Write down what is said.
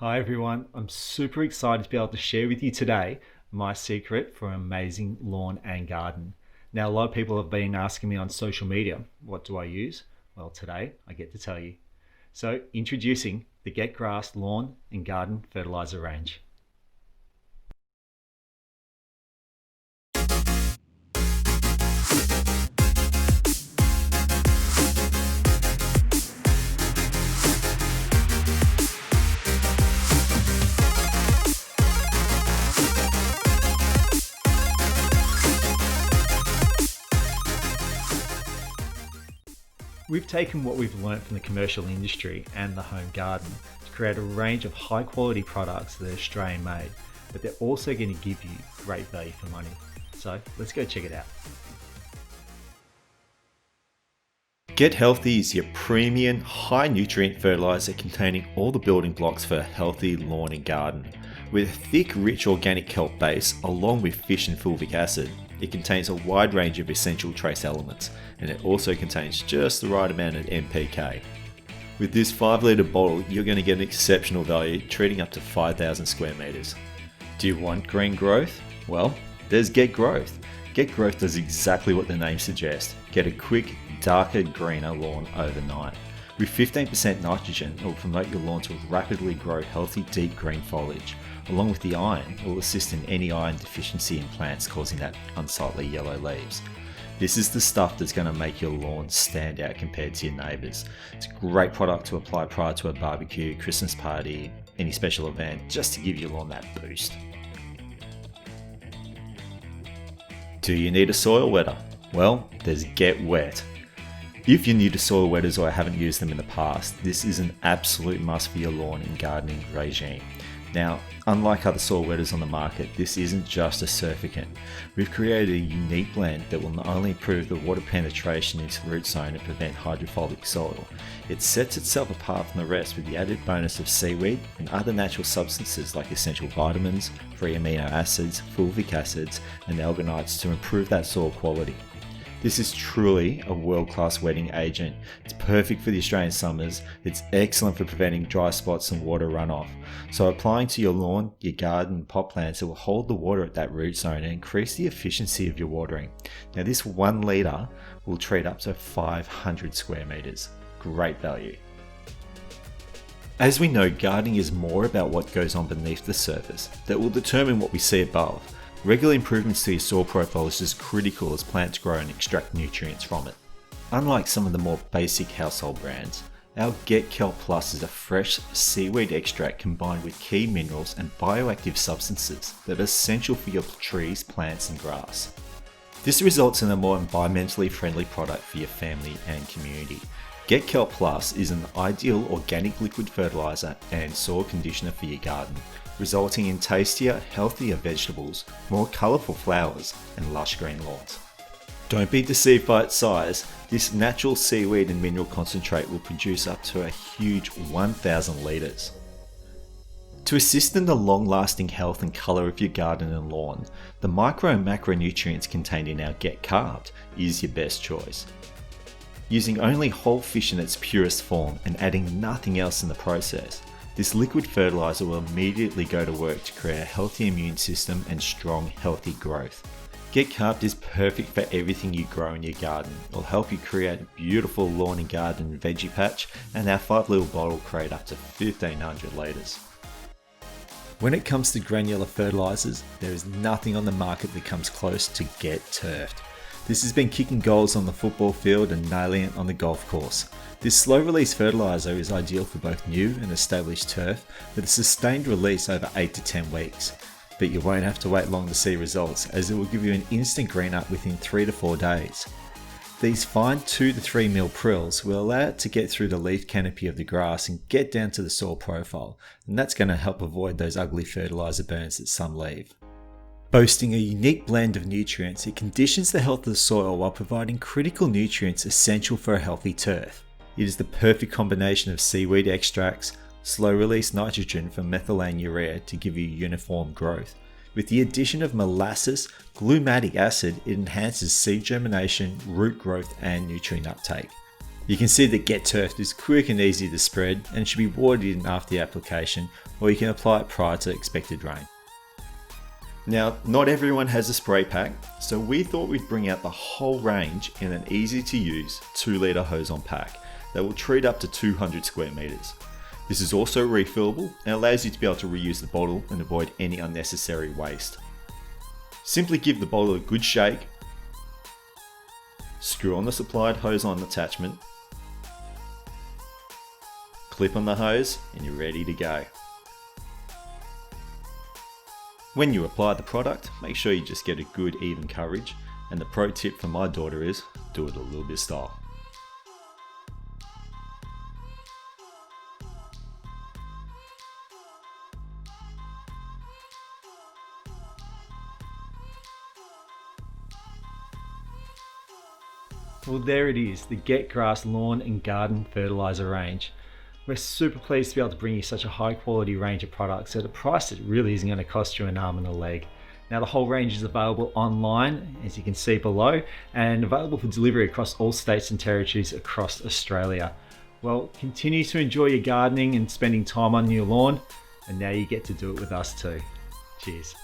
Hi everyone, I'm super excited to be able to share with you today my secret for an amazing lawn and garden. Now, a lot of people have been asking me on social media, what do I use? Well, today I get to tell you. So, introducing the Get Grass Lawn and Garden Fertilizer range. We've taken what we've learnt from the commercial industry and the home garden to create a range of high quality products that are Australian made, but they're also going to give you great value for money. So let's go check it out. Get Healthy is your premium, high nutrient fertilizer containing all the building blocks for a healthy lawn and garden. With a thick, rich organic kelp base, along with fish and fulvic acid, it contains a wide range of essential trace elements, and it also contains just the right amount of NPK. With this 5 litre bottle, you're going to get an exceptional value, treating up to 5,000 square metres. Do you want green growth? Well, there's Get Growth. Get Growth does exactly what the name suggests. Get a quick, darker, greener lawn overnight. With 15% nitrogen, it will promote your lawn to rapidly grow healthy, deep green foliage. Along with the iron, it will assist in any iron deficiency in plants causing that unsightly yellow leaves. This is the stuff that's going to make your lawn stand out compared to your neighbours. It's a great product to apply prior to a barbecue, Christmas party, any special event, just to give your lawn that boost. Do you need a soil wetter? Well, there's Get Wet. If you're new to soil wetters or haven't used them in the past, this is an absolute must for your lawn and gardening regime. Now, unlike other soil wetters on the market, this isn't just a surfactant. We've created a unique blend that will not only improve the water penetration into the root zone and prevent hydrophobic soil, it sets itself apart from the rest with the added bonus of seaweed and other natural substances like essential vitamins, free amino acids, fulvic acids, and alginites to improve that soil quality. This is truly a world-class wetting agent. It's perfect for the Australian summers. It's excellent for preventing dry spots and water runoff. So applying to your lawn, your garden, and pot plants, it will hold the water at that root zone and increase the efficiency of your watering. Now this 1 litre will treat up to 500 square metres. Great value. As we know, gardening is more about what goes on beneath the surface that will determine what we see above. Regular improvements to your soil profile is just critical as plants grow and extract nutrients from it. Unlike some of the more basic household brands, our Get Kelp Plus is a fresh seaweed extract combined with key minerals and bioactive substances that are essential for your trees, plants and grass. This results in a more environmentally friendly product for your family and community. Get Kelp Plus is an ideal organic liquid fertilizer and soil conditioner for your garden, resulting in tastier, healthier vegetables, more colourful flowers, and lush green lawns. Don't be deceived by its size. This natural seaweed and mineral concentrate will produce up to a huge 1,000 litres. To assist in the long-lasting health and colour of your garden and lawn, the micro and macronutrients contained in our Get Carved is your best choice. Using only whole fish in its purest form and adding nothing else in the process, this liquid fertilizer will immediately go to work to create a healthy immune system and strong, healthy growth. Get Carved is perfect for everything you grow in your garden. It'll help you create a beautiful lawn and garden veggie patch, and our 5 litre bottle will create up to 1,500 litres. When it comes to granular fertilizers, there is nothing on the market that comes close to Get Turfed. This has been kicking goals on the football field and nailing it on the golf course. This slow release fertilizer is ideal for both new and established turf with a sustained release over 8 to 10 weeks. But you won't have to wait long to see results, as it will give you an instant green up within 3 to 4 days. These fine 2 to 3 mil prills will allow it to get through the leaf canopy of the grass and get down to the soil profile, and that's going to help avoid those ugly fertilizer burns that some leave. Boasting a unique blend of nutrients, it conditions the health of the soil while providing critical nutrients essential for a healthy turf. It is the perfect combination of seaweed extracts, slow-release nitrogen from methylene urea to give you uniform growth. With the addition of molasses, glumatic acid, it enhances seed germination, root growth and nutrient uptake. You can see that Get Turfed is quick and easy to spread and should be watered in after the application, or you can apply it prior to expected rain. Now, not everyone has a spray pack, so we thought we'd bring out the whole range in an easy to use 2-litre hose-on pack that will treat up to 200 square metres. This is also refillable and allows you to be able to reuse the bottle and avoid any unnecessary waste. Simply give the bottle a good shake, screw on the supplied hose-on attachment, clip on the hose, and you're ready to go. When you apply the product, make sure you just get a good even coverage, and the pro tip for my daughter is, do it a little bit style. Well, there it is, the Get Grass Lawn and Garden Fertiliser range. We're super pleased to be able to bring you such a high quality range of products at a price that really isn't going to cost you an arm and a leg. Now the whole range is available online, as you can see below, and available for delivery across all states and territories across Australia. Well, continue to enjoy your gardening and spending time on your lawn, and now you get to do it with us too. Cheers.